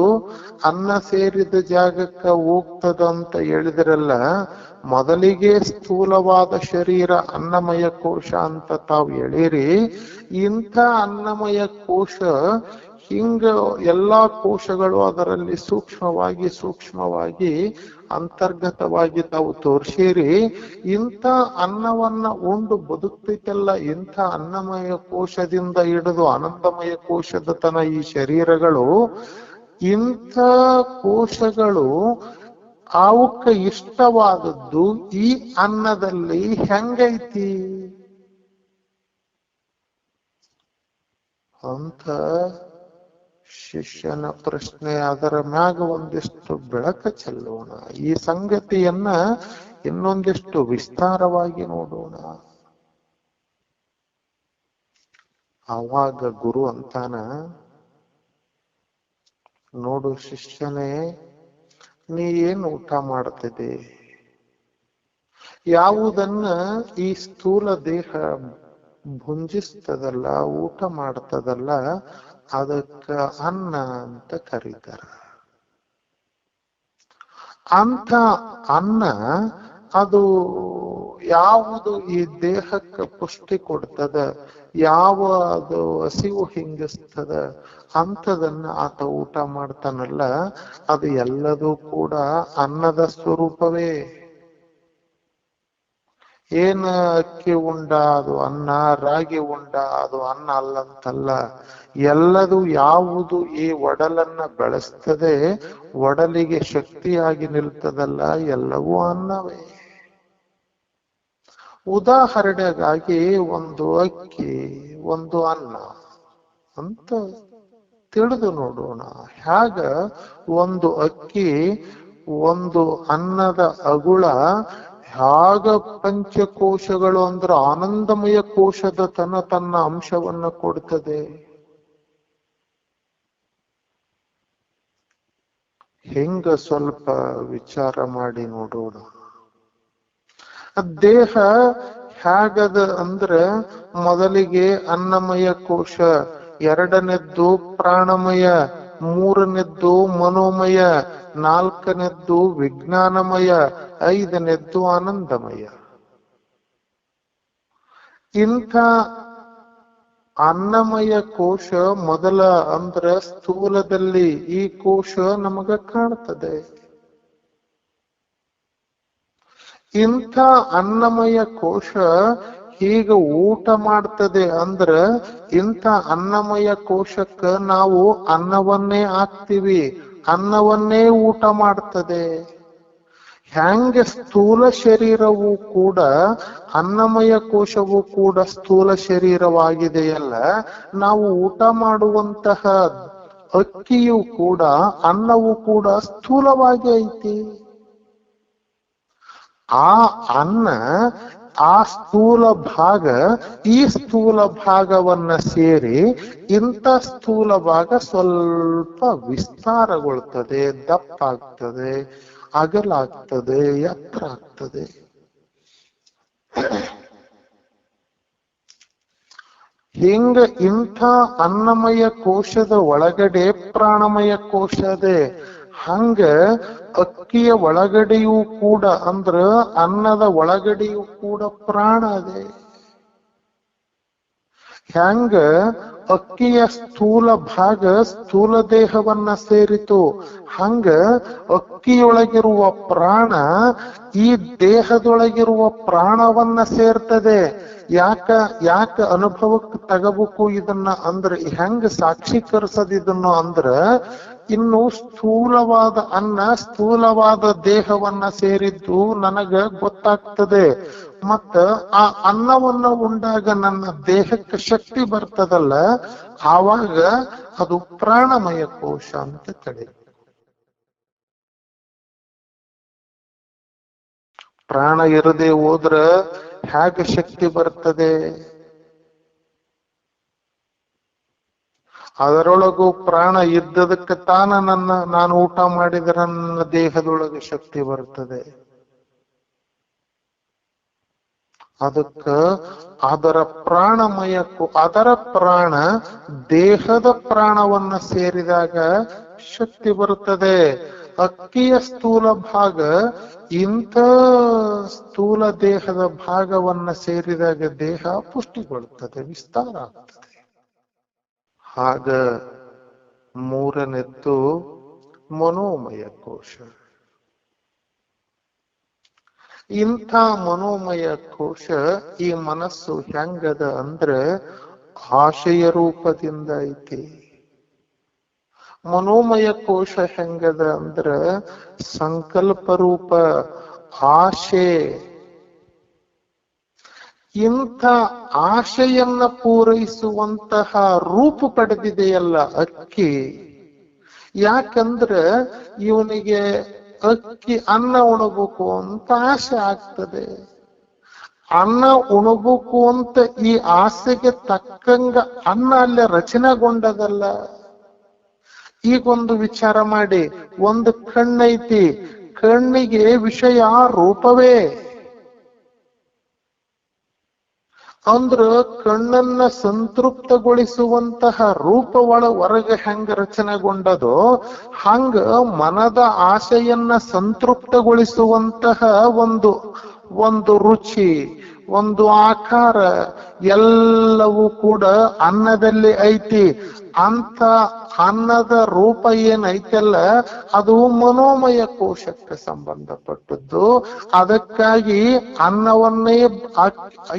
ಅನ್ನ ಸೇರಿದ ಜಾಗಕ್ಕ ಹೋಗ್ತದಂತ ಹೇಳಿದ್ರಲ್ಲ. ಮೊದಲಿಗೆ ಸ್ಥೂಲವಾದ ಶರೀರ ಅನ್ನಮಯ ಕೋಶ ಅಂತ ತಾವು ಹೇಳಿರಿ. ಇಂಥ ಅನ್ನಮಯ ಕೋಶ ಹಿಂಗ ಎಲ್ಲಾ ಕೋಶಗಳು ಅದರಲ್ಲಿ ಸೂಕ್ಷ್ಮವಾಗಿ ಅಂತರ್ಗತವಾಗಿ ತಾವು ತೋರ್ಸಿರಿ. ಇಂಥ ಅನ್ನವನ್ನ ಉಂಡು ಬದುಕ್ತೈತಲ್ಲ, ಇಂಥ ಅನ್ನಮಯ ಕೋಶದಿಂದ ಹಿಡಿದು ಆನಂದಮಯ ಕೋಶದ ತನ ಈ ಶರೀರಗಳು, ಇಂಥ ಕೋಶಗಳು ಅವಕ್ಕ ಇಷ್ಟವಾದದ್ದು ಈ ಅನ್ನದಲ್ಲಿ ಹೆಂಗೈತಿ ಅಂತ ಶಿಷ್ಯನ ಪ್ರಶ್ನೆ. ಅದರ ಮ್ಯಾಗ ಒಂದಿಷ್ಟು ಬೆಳಕ ಚೆಲ್ಲೋಣ. ಈ ಸಂಗತಿಯನ್ನ ಇನ್ನೊಂದಿಷ್ಟು ವಿಸ್ತಾರವಾಗಿ ನೋಡೋಣ. ಆವಾಗ ಗುರು ಅಂತಾನ, ನೋಡು ಶಿಷ್ಯನೇ, ನೀ ಏನು ಊಟ ಮಾಡ್ತಿದೆ? ಯಾವುದನ್ನ ಈ ಸ್ಥೂಲ ದೇಹ ಭುಂಜಿಸ್ತದಲ್ಲ, ಊಟ ಮಾಡ್ತದಲ್ಲ, ಅದಕ್ಕ ಅನ್ನ ಅಂತ ಕರೀತಾರ. ಅಂತ ಅನ್ನ ಅದು ಯಾವುದು ಈ ದೇಹಕ್ಕೆ ಪುಷ್ಟಿ ಕೊಡ್ತದ, ಯಾವ ಅದು ಹಸಿವು ಹಿಂಗಿಸ್ತದ ಅಂತದನ್ನ ಆತ ಊಟ ಮಾಡ್ತಾನಲ್ಲ, ಅದು ಎಲ್ಲದೂ ಕೂಡ ಅನ್ನದ ಸ್ವರೂಪವೇ. ಏನ ಅಕ್ಕಿ ಉಂಡ ಅದು ಅನ್ನ, ರಾಗಿ ಉಂಡ ಅದು ಅನ್ನ ಅಲ್ಲಂತಲ್ಲ. ಎಲ್ಲದು ಯಾವುದು ಈ ಒಡಲನ್ನ ಬೆಳೆಸ್ತದೆ, ಒಡಲಿಗೆ ಶಕ್ತಿಯಾಗಿ ನಿಲ್ತದಲ್ಲ, ಎಲ್ಲವೂ ಅನ್ನವೇ. ಉದಾಹರಣೆಗಾಗಿ ಒಂದು ಅಕ್ಕಿ, ಒಂದು ಅನ್ನ ಅಂತ ತಿಳಿದು ನೋಡೋಣ. ಹೇಗ ಒಂದು ಅಕ್ಕಿ, ಒಂದು ಅನ್ನದ ಅಗುಳ ಹೇಗ ಪಂಚಕೋಶಗಳು ಅಂದ್ರೆ ಆನಂದಮಯ ಕೋಶದ ತನ್ನ ಅಂಶವನ್ನ ಕೊಡ್ತದೆ. ಹೆಂಗ ಸ್ವಲ್ಪ ವಿಚಾರ ಮಾಡಿ ನೋಡೋಣ. ದೇಹ ಹೇಗದ ಅಂದ್ರೆ ಮೊದಲಿಗೆ ಅನ್ನಮಯ ಕೋಶ, ಎರಡನೆದ್ದು ಪ್ರಾಣಮಯ, ಮೂರನೆದ್ದು ಮನೋಮಯ, ನಾಲ್ಕನೆದ್ದು ವಿಜ್ಞಾನಮಯ, ಐದನೆದ್ದು ಆನಂದಮಯ. ಇಂಥ ಅನ್ನಮಯ ಕೋಶ ಮೊದಲ ಅಂದ್ರ ಸ್ಥೂಲದಲ್ಲಿ ಈ ಕೋಶ ನಮಗ ಕಾಣ್ತದೆ. ಇಂಥ ಅನ್ನಮಯ ಕೋಶ ಈಗ ಊಟ ಮಾಡ್ತದೆ ಅಂದ್ರ ಇಂಥ ಅನ್ನಮಯ ಕೋಶಕ್ಕ ನಾವು ಅನ್ನವನ್ನೇ ಹಾಕ್ತಿವಿ, ಅನ್ನವನ್ನೇ ಊಟ ಮಾಡ್ತದೆ. ಹ್ಯಾಂಗೆ ಸ್ಥೂಲ ಶರೀರವು ಕೂಡ ಅನ್ನಮಯ ಕೋಶವು ಕೂಡ ಸ್ಥೂಲ ಶರೀರವಾಗಿದೆಯಲ್ಲ, ನಾವು ಊಟ ಮಾಡುವಂತಹ ಅಕ್ಕಿಯು ಕೂಡ ಅನ್ನವು ಕೂಡ ಸ್ಥೂಲವಾಗಿ ಐತಿ. ಆ ಅನ್ನ ಆ ಸ್ಥೂಲ ಭಾಗ ಈ ಸ್ಥೂಲ ಭಾಗವನ್ನ ಸೇರಿ ಇಂಥ ಸ್ಥೂಲ ಭಾಗ ಸ್ವಲ್ಪ ವಿಸ್ತಾರಗೊಳ್ತದೆ, ದಪ್ಪಾಗ್ತದೆ, ಅಗಲಾಗ್ತದೆ, ಎತ್ತರ ಆಗ್ತದೆ. ಹಿಂಗ ಇಂಥ ಅನ್ನಮಯ ಕೋಶದ ಒಳಗಡೆ ಪ್ರಾಣಮಯ ಕೋಶ ಇದೆ. ಹಂಗ ಅಕ್ಕಿಯ ಒಳಗಡೆಯೂ ಕೂಡ ಅಂದ್ರ ಅನ್ನದ ಒಳಗಡೆಯೂ ಕೂಡ ಪ್ರಾಣ ಇದೆ. ಹೆಂಗ ಅಕ್ಕಿಯ ಸ್ಥೂಲ ಭಾಗ ಸ್ಥೂಲ ದೇಹವನ್ನ ಸೇರಿತು, ಹಂಗ ಅಕ್ಕಿಯೊಳಗಿರುವ ಪ್ರಾಣ ಈ ದೇಹದೊಳಗಿರುವ ಪ್ರಾಣವನ್ನ ಸೇರ್ತದೆ. ಯಾಕ ಅನುಭವಕ್ಕೆ ತಗಬೇಕು ಇದನ್ನ ಅಂದ್ರೆ, ಹೆಂಗ ಸಾಕ್ಷೀಕರಿಸದ ಇದನ್ನು ಅಂದ್ರ, ಇನ್ನು ಸ್ಥೂಲವಾದ ಅನ್ನ ಸ್ಥೂಲವಾದ ದೇಹವನ್ನ ಸೇರಿದ್ದು ನನಗ ಗೊತ್ತಾಗ್ತದೆ. ಮತ್ತ ಆ ಅನ್ನವನ್ನ ಉಂಡಾಗ ನನ್ನ ದೇಹಕ್ಕೆ ಶಕ್ತಿ ಬರ್ತದಲ್ಲ, ಆವಾಗ ಅದು ಪ್ರಾಣಮಯ ಕೋಶ ಅಂತ ಕಡೆ. ಪ್ರಾಣ ಇರದೆ ಹೋದ್ರ ಹೇಗೆ ಶಕ್ತಿ ಬರ್ತದೆ? ಅದರೊಳಗೂ ಪ್ರಾಣ ಇದ್ದದಕ್ಕೆ ನಾನು ಊಟ ಮಾಡಿದ್ರೆ ನನ್ನ ದೇಹದೊಳಗೆ ಶಕ್ತಿ ಬರ್ತದೆ. ಅದಕ್ಕ ಅದರ ಪ್ರಾಣಮಯಕ್ಕೂ ಅದರ ಪ್ರಾಣ ದೇಹದ ಪ್ರಾಣವನ್ನ ಸೇರಿದಾಗ ಶಕ್ತಿ ಬರುತ್ತದೆ. ಅಕ್ಕಿಯ ಸ್ಥೂಲ ಭಾಗ ಇಂಥ ಸ್ಥೂಲ ದೇಹದ ಭಾಗವನ್ನ ಸೇರಿದಾಗ ದೇಹ ಪುಷ್ಟಿಗೊಳ್ಳುತ್ತದೆ, ವಿಸ್ತಾರ ಆಗ್ತದೆ. ಆಗ ಮೂರನೆದ್ದು ಮನೋಮಯ ಕೋಶ. ಇಂಥ ಮನೋಮಯ ಕೋಶ ಈ ಮನಸ್ಸು ಹೆಂಗದ ಅಂದ್ರೆ ಆಶಯ ರೂಪದಿಂದ ಐತಿ. ಮನೋಮಯ ಕೋಶ ಹೆಂಗದ ಅಂದ್ರ ಸಂಕಲ್ಪ ರೂಪ, ಆಶೆ. ಇಂಥ ಆಶೆಯನ್ನ ಪೂರೈಸುವಂತಹ ರೂಪ ಪಡೆದಿದೆಯಲ್ಲ ಅಕ್ಕಿ. ಯಾಕಂದ್ರೆ ಇವನಿಗೆ ಅಕ್ಕಿ ಅನ್ನ ಉಣಬೇಕು ಅಂತ ಆಸೆ ಆಗ್ತದೆ. ಅನ್ನ ಉಣಬೇಕು ಅಂತ ಈ ಆಸೆಗೆ ತಕ್ಕಂಗ ಅನ್ನ ಅಲ್ಲೇ ರಚನೆಗೊಂಡದಲ್ಲ. ಈಗೊಂದು ವಿಚಾರ ಮಾಡಿ, ಒಂದು ಕಣ್ಣೈತಿ, ಕಣ್ಣಿಗೆ ವಿಷಯ ರೂಪವೇ. ಅಂದ್ರ ಕಣ್ಣನ್ನ ಸಂತೃಪ್ತಗೊಳಿಸುವಂತಹ ರೂಪ ಹೊರಗೆ ಹೆಂಗ ರಚನೆಗೊಂಡದೋ ಹಂಗ ಮನದ ಆಸೆಯನ್ನ ಸಂತೃಪ್ತಗೊಳಿಸುವಂತಹ ಒಂದು ರುಚಿ, ಒಂದು ಆಕಾರ ಎಲ್ಲವೂ ಕೂಡ ಅನ್ನದಲ್ಲಿ ಐತಿ. ಅಂತ ಅನ್ನದ ರೂಪ ಏನೈತಲ್ಲ ಅದು ಮನೋಮಯ ಕೋಶಕ್ಕೆ ಸಂಬಂಧಪಟ್ಟದ್ದು. ಅದಕ್ಕಾಗಿ ಅನ್ನವನ್ನೇ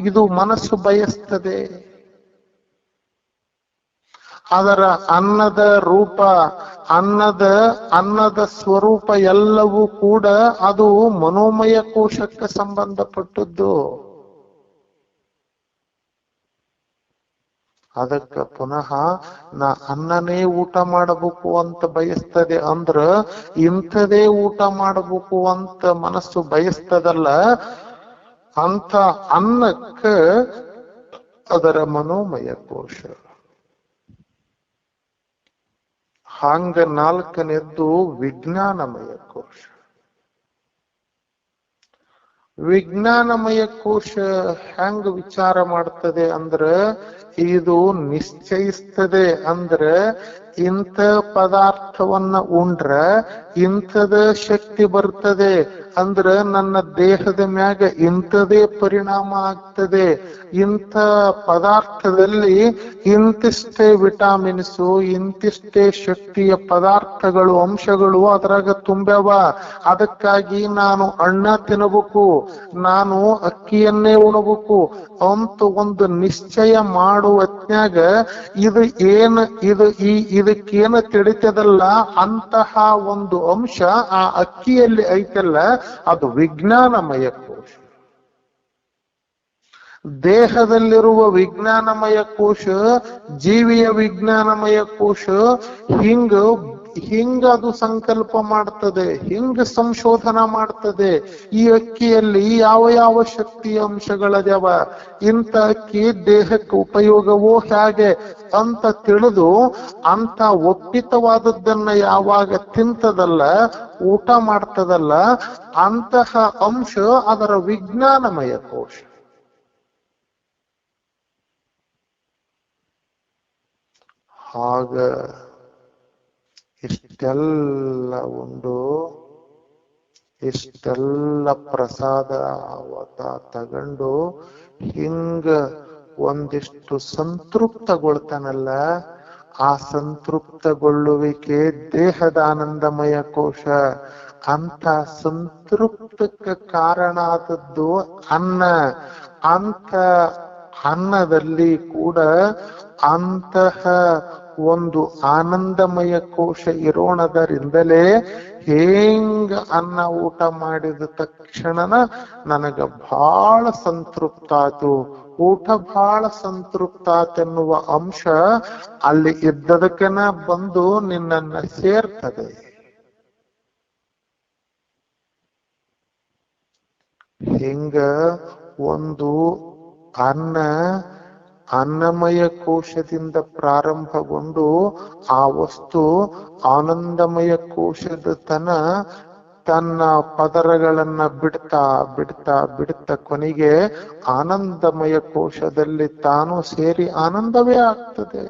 ಇದು ಮನಸ್ಸು ಬಯಸ್ತದೆ. ಅದರ ಅನ್ನದ ರೂಪ, ಅನ್ನದ ಸ್ವರೂಪ ಎಲ್ಲವೂ ಕೂಡ ಅದು ಮನೋಮಯ ಕೋಶಕ್ಕೆ ಸಂಬಂಧಪಟ್ಟದ್ದು. ಅದಕ್ಕ ಪುನಃ ನಾ ಅನ್ನನೇ ಊಟ ಮಾಡಬೇಕು ಅಂತ ಬಯಸ್ತದೆ ಅಂದ್ರ ಇಂಥದೇ ಊಟ ಮಾಡಬೇಕು ಅಂತ ಮನಸ್ಸು ಬಯಸ್ತದಲ್ಲ, ಅಂತ ಅನ್ನಕ್ಕ ಅದರ ಮನೋಮಯ ಕೋಶ. ಹಂಗ ನಾಲ್ಕನೆದ್ದು ವಿಜ್ಞಾನಮಯ ಕೋಶ. ವಿಜ್ಞಾನಮಯ ಕೋಶ ಹೆಂಗ ವಿಚಾರ ಮಾಡ್ತದೆ ಅಂದ್ರ ಇದು ನಿಶ್ಚಯಿಸ್ತದೆ. ಅಂದ್ರ ಇಂಥ ಪದಾರ್ಥವನ್ನ ಉಂಡ್ರ ಇಂಥದ ಶಕ್ತಿ ಬರ್ತದೆ, ಅಂದ್ರ ನನ್ನ ದೇಹದ ಮ್ಯಾಗ ಇಂಥದೇ ಪರಿಣಾಮ ಆಗ್ತದೆ. ಇಂಥ ಪದಾರ್ಥದಲ್ಲಿ ಇಂತಿಷ್ಟೇ ವಿಟಾಮಿನ್ಸು, ಇಂತಿಷ್ಟೇ ಶಕ್ತಿಯ ಪದಾರ್ಥಗಳು, ಅಂಶಗಳು ಅದ್ರಾಗ ತುಂಬ್ಯಾವ. ಅದಕ್ಕಾಗಿ ನಾನು ಅನ್ನ ತಿನ್ನಬೇಕು, ನಾನು ಅಕ್ಕಿಯನ್ನೇ ಉಣಬೇಕು ಅಂತ ಒಂದು ನಿಶ್ಚಯ ಮಾಡುವ ಹೊತ್ನ್ಯಾಗ ಇದಕ್ಕೇನು ತಿಳಿತದಲ್ಲ ಅಂತಹ ಒಂದು ಅಂಶ ಆ ಅಕ್ಕಿಯಲ್ಲಿ ಐತಲ್ಲ, ಅದು ವಿಜ್ಞಾನಮಯ ಕೋಶ. ದೇಹದಲ್ಲಿರುವ ವಿಜ್ಞಾನಮಯ ಕೋಶ, ಜೀವಿಯ ವಿಜ್ಞಾನಮಯ ಕೋಶ, ಹಿಂಗ ಅದು ಸಂಕಲ್ಪ ಮಾಡ್ತದೆ, ಹಿಂಗ ಸಂಶೋಧನಾ ಮಾಡ್ತದೆ. ಈ ಅಕ್ಕಿಯಲ್ಲಿ ಯಾವ ಯಾವ ಶಕ್ತಿಯ ಅಂಶಗಳದ್ಯಾವ, ಇಂಥ ಅಕ್ಕಿ ದೇಹಕ್ಕೆ ಉಪಯೋಗವೋ ಹೇಗೆ ಅಂತ ತಿಳಿದು ಅಂತ ಒಪ್ಪಿತವಾದದ್ದನ್ನ ಯಾವಾಗ ತಿಂತದಲ್ಲ, ಊಟ ಮಾಡ್ತದಲ್ಲ, ಅಂತಹ ಅಂಶ ಅದರ ವಿಜ್ಞಾನಮಯ ಕೋಶ. ಆಗ ಇಷ್ಟೆಲ್ಲ ಉಂಡು, ಇಷ್ಟೆಲ್ಲ ಪ್ರಸಾದ ತಗೊಂಡು ಹಿಂಗ ಒಂದಿಷ್ಟು ಸಂತೃಪ್ತಗೊಳ್ತಾನಲ್ಲ, ಆ ಸಂತೃಪ್ತಗೊಳ್ಳುವಿಕೆ ದೇಹದ ಆನಂದಮಯ ಕೋಶ. ಅಂತ ಸಂತೃಪ್ತಕ್ಕೆ ಕಾರಣ ಆದದ್ದು ಅನ್ನ. ಅಂತ ಅನ್ನದಲ್ಲಿ ಕೂಡ ಅಂತಹ ಒಂದು ಆನಂದಮಯ ಕೋಶ ಇರೋಣದರಿಂದಲೇ ಹೆಂಗ ಅನ್ನ ಊಟ ಮಾಡಿದ ತಕ್ಷಣನ ನನಗ ಬಹಳ ಸಂತೃಪ್ತ ಆತು, ಊಟ ಬಹಳ ಸಂತೃಪ್ತ ಆತೆನ್ನುವ ಅಂಶ ಅಲ್ಲಿ ಇದ್ದದಕ್ಕನ ಬಂದು ನಿನ್ನನ್ನ ಸೇರ್ತದೆ. ಹಿಂಗ ಒಂದು ಅನ್ನಮಯ ಕೋಶದಿಂದ ಪ್ರಾರಂಭಗೊಂಡು ಆ ವಸ್ತು ಆನಂದಮಯ ಕೋಶದ ತನ್ನ ಪದರಗಳನ್ನ ಬಿಡ್ತಾ ಬಿಡ್ತಾ ಬಿಡ್ತಾ ಕೊನೆಗೆ ಆನಂದಮಯ ಕೋಶದಲ್ಲಿ ತಾನು ಸೇರಿ ಆನಂದವೇ ಆಗ್ತದೆ.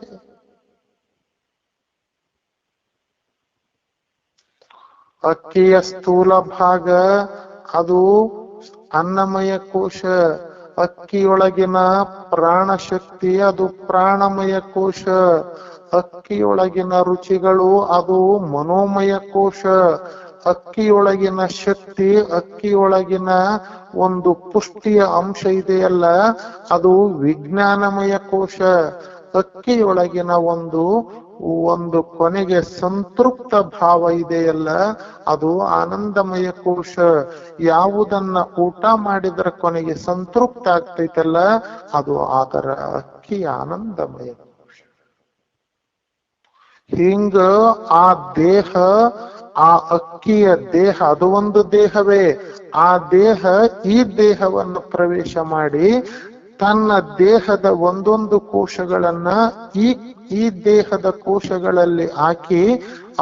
ಅಕ್ಕಿಯ ಸ್ಥೂಲ ಭಾಗ ಅದು ಅನ್ನಮಯ ಕೋಶ, ಅಕ್ಕಿಯೊಳಗಿನ ಪ್ರಾಣ ಶಕ್ತಿ ಅದು ಪ್ರಾಣಮಯ ಕೋಶ, ಅಕ್ಕಿಯೊಳಗಿನ ರುಚಿಗಳು ಅದು ಮನೋಮಯ ಕೋಶ, ಅಕ್ಕಿಯೊಳಗಿನ ಶಕ್ತಿ, ಅಕ್ಕಿಯೊಳಗಿನ ಒಂದು ಪುಷ್ಟಿಯ ಅಂಶ ಇದೆಯಲ್ಲ ಅದು ವಿಜ್ಞಾನಮಯ ಕೋಶ, ಅಕ್ಕಿಯೊಳಗಿನ ಒಂದು ಕೊನೆಗೆ ಸಂತೃಪ್ತ ಭಾವ ಇದೆಯಲ್ಲ ಅದು ಆನಂದಮಯ ಕೋಶ. ಯಾವುದನ್ನ ಊಟ ಮಾಡಿದ್ರ ಕೊನೆಗೆ ಸಂತೃಪ್ತ ಆಗ್ತೈತಲ್ಲ ಅದು ಅದರ ಅಕ್ಕಿ ಆನಂದಮಯ ಕೋಶ. ಹಿಂಗ ಆ ದೇಹ, ಆ ಅಕ್ಕಿಯ ದೇಹ ಅದು ಒಂದು ದೇಹವೇ. ಆ ದೇಹ ಈ ದೇಹವನ್ನು ಪ್ರವೇಶ ಮಾಡಿ ತನ್ನ ದೇಹದ ಒಂದೊಂದು ಕೋಶಗಳನ್ನ ಈ ದೇಹದ ಕೋಶಗಳಲ್ಲಿ ಹಾಕಿ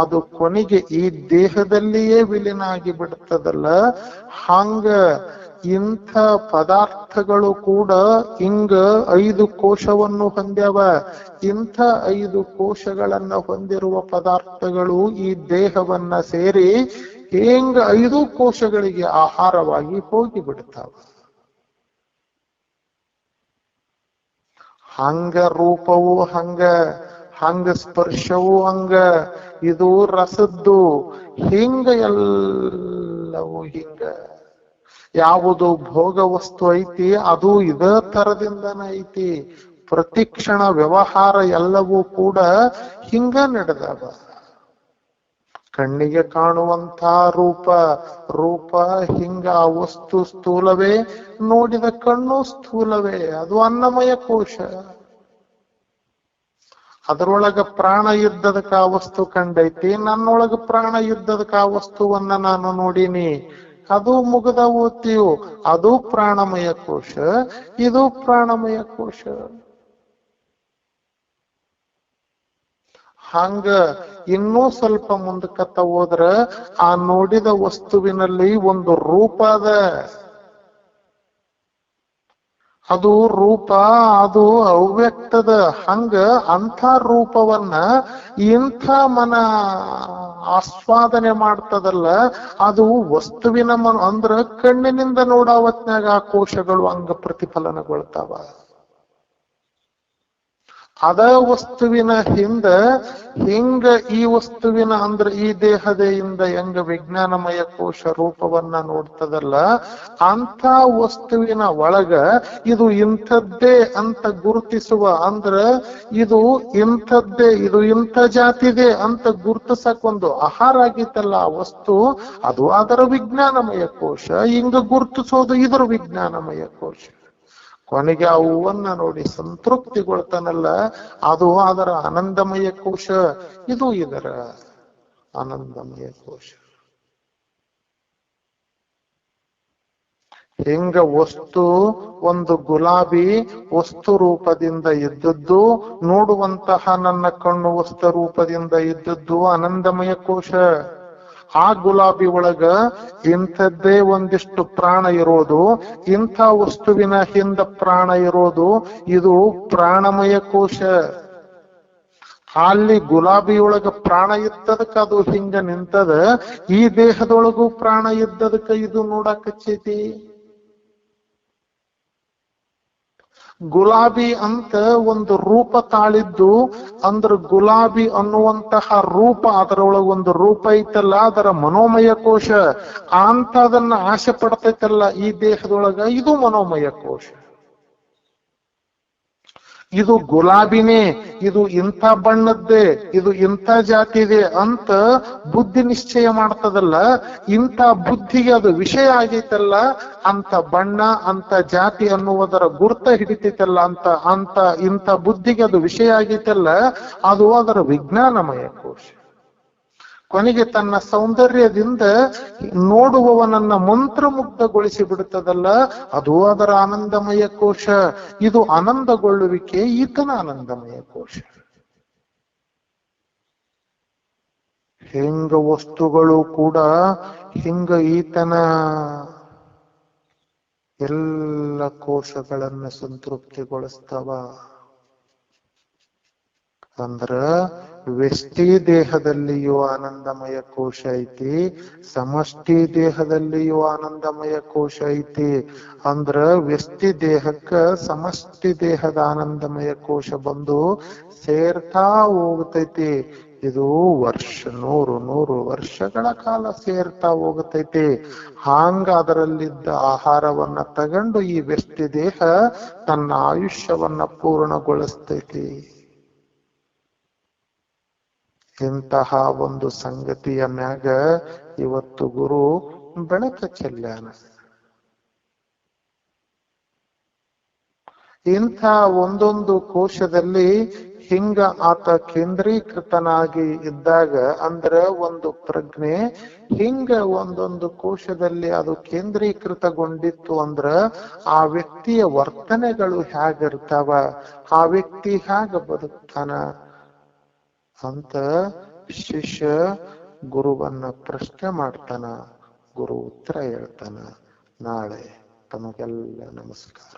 ಅದು ಕೊನೆಗೆ ಈ ದೇಹದಲ್ಲಿಯೇ ವಿಲೀನ ಆಗಿ ಬಿಡ್ತದಲ್ಲ. ಹಂಗ ಇಂಥ ಪದಾರ್ಥಗಳು ಕೂಡ ಹಿಂಗ 5 ಕೋಶವನ್ನು ಹೊಂದ್ಯಾವ. ಇಂಥ 5 ಕೋಶಗಳನ್ನ ಹೊಂದಿರುವ ಪದಾರ್ಥಗಳು ಈ ದೇಹವನ್ನ ಸೇರಿ ಹಿಂಗ 5 ಕೋಶಗಳಿಗೆ ಆಹಾರವಾಗಿ ಹೋಗಿ ಬಿಡ್ತಾವ. ಹಂಗ ರೂಪವು ಹಂಗ ಸ್ಪರ್ಶವು ಹಂಗ, ಇದು ರಸದ್ದು, ಹಿಂಗ ಎಲ್ಲವೂ ಹಿಂಗ. ಯಾವುದು ಭೋಗ ವಸ್ತು ಐತಿ ಅದು ಇದೇ ತರದಿಂದನ ಐತಿ. ಪ್ರತಿಕ್ಷಣ ವ್ಯವಹಾರ ಎಲ್ಲವೂ ಕೂಡ ಹಿಂಗ ನಡೆದವ. ಕಣ್ಣಿಗೆ ಕಾಣುವಂತ ರೂಪ ಹಿಂಗ ಆ ವಸ್ತು ಸ್ಥೂಲವೇ, ನೋಡಿದ ಕಣ್ಣು ಸ್ಥೂಲವೇ, ಅದು ಅನ್ನಮಯ ಕೋಶ. ಅದರೊಳಗ ಪ್ರಾಣ ಇದ್ದದಕ್ಕೆ ಆ ವಸ್ತು ಕಂಡೈತಿ, ನನ್ನೊಳಗ ಪ್ರಾಣ ಇದ್ದದಕ್ಕೆ ಆ ವಸ್ತುವನ್ನ ನಾನು ನೋಡೀನಿ, ಅದು ಮುಗದ ಓದ್ತೀವು, ಅದು ಪ್ರಾಣಮಯ ಕೋಶ, ಇದು ಪ್ರಾಣಮಯ ಕೋಶ. ಹಂಗ ಇನ್ನೂ ಸ್ವಲ್ಪ ಮುಂದಕ್ಕತ್ತ ಹೋದ್ರ ಆ ನೋಡಿದ ವಸ್ತುವಿನಲ್ಲಿ ಒಂದು ರೂಪ ಅದ. ಅದು ರೂಪ, ಅದು ಅವ್ಯಕ್ತದ. ಹಂಗ ಅಂಥ ರೂಪವನ್ನ ಇಂಥ ಮನ ಆಸ್ವಾದನೆ ಮಾಡ್ತದಲ್ಲ ಅದು ವಸ್ತುವಿನ ಅಂದ್ರ ಕಣ್ಣಿನಿಂದ ನೋಡಾವತ್ನಾಗ ಆ ಕೋಶಗಳು ಹಂಗ ಪ್ರತಿಫಲನಗೊಳ್ತಾವ. ಅದ ವಸ್ತುವಿನ ಹಿಂಗ ಈ ವಸ್ತುವಿನ ಅಂದ್ರ ಈ ದೇಹದಿಂದ ಹೆಂಗ ವಿಜ್ಞಾನಮಯ ಕೋಶ ರೂಪವನ್ನ ನೋಡ್ತದಲ್ಲ ಅಂತ ವಸ್ತುವಿನ ಒಳಗ ಇದು ಇಂಥದ್ದೇ ಅಂತ ಗುರುತಿಸುವ, ಅಂದ್ರ ಇದು ಇಂಥದ್ದೇ, ಇದು ಇಂಥ ಜಾತಿದೆ ಅಂತ ಗುರುತಿಸಕ್ ಒಂದು ಆಹಾರ ಆಗಿತ್ತಲ್ಲ ಆ ವಸ್ತು, ಅದು ಅದರ ವಿಜ್ಞಾನಮಯ ಕೋಶ. ಹಿಂಗ ಗುರುತಿಸೋದು ಇದರ ವಿಜ್ಞಾನಮಯ ಕೋಶ. ಕೊನೆಗೆ ಆ ಹೂವನ್ನ ನೋಡಿ ಸಂತೃಪ್ತಿಗೊಳ್ತಾನಲ್ಲ, ಅದು ಅದರ ಆನಂದಮಯ ಕೋಶ. ಇದು ಇದರ ಆನಂದಮಯ ಕೋಶ. ಹೆಂಗ ವಸ್ತು ಒಂದು ಗುಲಾಬಿ ವಸ್ತು ರೂಪದಿಂದ ಇದ್ದದ್ದು, ನೋಡುವಂತಹ ನನ್ನ ಕಣ್ಣು ವಸ್ತು ರೂಪದಿಂದ ಇದ್ದದ್ದು ಆನಂದಮಯ ಕೋಶ. ಆ ಗುಲಾಬಿ ಒಳಗ ಇಂಥದ್ದೇ ಒಂದಿಷ್ಟು ಪ್ರಾಣ ಇರೋದು, ಇಂಥ ವಸ್ತುವಿನ ಹಿಂದ ಪ್ರಾಣ ಇರೋದು, ಇದು ಪ್ರಾಣಮಯ ಕೋಶ. ಅಲ್ಲಿ ಗುಲಾಬಿಯೊಳಗ ಪ್ರಾಣ ಇದ್ದದಕ್ಕ ಅದು ಹಿಂಗ ನಿಂತದ, ಈ ದೇಹದೊಳಗೂ ಪ್ರಾಣ ಇದ್ದದಕ್ಕ ಇದು ನೋಡಾಕಚ್ಚೈತಿ. ಗುಲಾಬಿ ಅಂತ ಒಂದು ರೂಪ ತಾಳಿದ್ದು, ಅಂದ್ರ ಗುಲಾಬಿ ಅನ್ನುವಂತಹ ರೂಪ, ಅದರೊಳಗೊಂದು ರೂಪ ಐತಲ್ಲ, ಅದರ ಮನೋಮಯ ಕೋಶ. ಅಂತದನ್ನ ಆಸೆ ಪಡ್ತೈತಲ್ಲ ಈ ದೇಹದೊಳಗ, ಇದು ಮನೋಮಯ ಕೋಶ. ಇದು ಗುಲಾಬಿನೇ, ಇದು ಇಂಥ ಬಣ್ಣದ್ದೇ, ಇದು ಇಂಥ ಜಾತಿದೆ ಅಂತ ಬುದ್ಧಿ ನಿಶ್ಚಯ ಮಾಡ್ತದಲ್ಲ, ಇಂಥ ಬುದ್ಧಿಗೆ ಅದು ವಿಷಯ ಆಗೈತಲ್ಲ, ಅಂತ ಬಣ್ಣ ಅಂತ ಜಾತಿ ಅನ್ನುವುದರ ಗುರ್ತ ಹಿಡಿತೈತಲ್ಲ, ಅಂತ ಇಂಥ ಬುದ್ಧಿಗೆ ಅದು ವಿಷಯ ಆಗೈತಲ್ಲ, ಅದು ಅದರ ವಿಜ್ಞಾನಮಯ ಕೋಶ. ಕೊನೆಗೆ ತನ್ನ ಸೌಂದರ್ಯದಿಂದ ನೋಡುವವನನ್ನ ಮಂತ್ರಮುಗ್ಧಗೊಳಿಸಿ ಬಿಡುತ್ತದಲ್ಲ, ಅದು ಅದರ ಆನಂದಮಯ ಕೋಶ. ಇದು ಆನಂದಗೊಳ್ಳುವಿಕೆ ಈತನ ಆನಂದಮಯ ಕೋಶ. ಹಿಂಗ ವಸ್ತುಗಳು ಕೂಡ ಹಿಂಗ ಈತನ ಎಲ್ಲ ಕೋಶಗಳನ್ನ ಸಂತೃಪ್ತಿಗೊಳಿಸ್ತವ. ಅಂದ್ರ ವ್ಯಷ್ಟಿ ದೇಹದಲ್ಲಿಯೂ ಆನಂದಮಯ ಕೋಶ ಐತಿ, ಸಮಷ್ಟಿ ದೇಹದಲ್ಲಿಯೂ ಆನಂದಮಯ ಕೋಶ ಐತಿ. ಅಂದ್ರ ವ್ಯಷ್ಟಿ ದೇಹಕ್ಕ ಸಮಷ್ಟಿ ದೇಹದ ಆನಂದಮಯ ಕೋಶ ಬಂದು ಸೇರ್ತಾ ಹೋಗ್ತೈತಿ. ಇದು ನೂರು ವರ್ಷಗಳ ಕಾಲ ಸೇರ್ತಾ ಹೋಗತೈತಿ. ಹಾಂಗ ಅದರಲ್ಲಿದ್ದ ಆಹಾರವನ್ನ ತಗೊಂಡು ಈ ವ್ಯಷ್ಟಿ ದೇಹ ತನ್ನ ಆಯುಷ್ಯವನ್ನ ಪೂರ್ಣಗೊಳಿಸ್ತೈತಿ. ಇಂತಹ ಒಂದು ಸಂಗತಿಯ ಮ್ಯಾಗ ಇವತ್ತು ಗುರು ಬೆಳಕ ಚೆಲ್ಲಾನ. ಇಂಥ ಒಂದೊಂದು ಕೋಶದಲ್ಲಿ ಹಿಂಗ ಆತ ಕೇಂದ್ರೀಕೃತನಾಗಿ ಇದ್ದಾಗ, ಅಂದ್ರ ಒಂದು ಪ್ರಜ್ಞೆ ಹಿಂಗ ಒಂದೊಂದು ಕೋಶದಲ್ಲಿ ಅದು ಕೇಂದ್ರೀಕೃತಗೊಂಡಿತ್ತು ಅಂದ್ರ ಆ ವ್ಯಕ್ತಿಯ ವರ್ತನೆಗಳು ಹೇಗಿರ್ತಾವ, ಆ ವ್ಯಕ್ತಿ ಹೇಗ ಬದುಕ್ತಾನ ಅಂತ ಶಿಷ್ಯ ಗುರುವನ್ನ ಪ್ರಶ್ನೆ ಮಾಡ್ತಾನ. ಗುರು ಉತ್ತರ ಹೇಳ್ತಾನ. ನಾಳೆ ತಮಗೆಲ್ಲ ನಮಸ್ಕಾರ.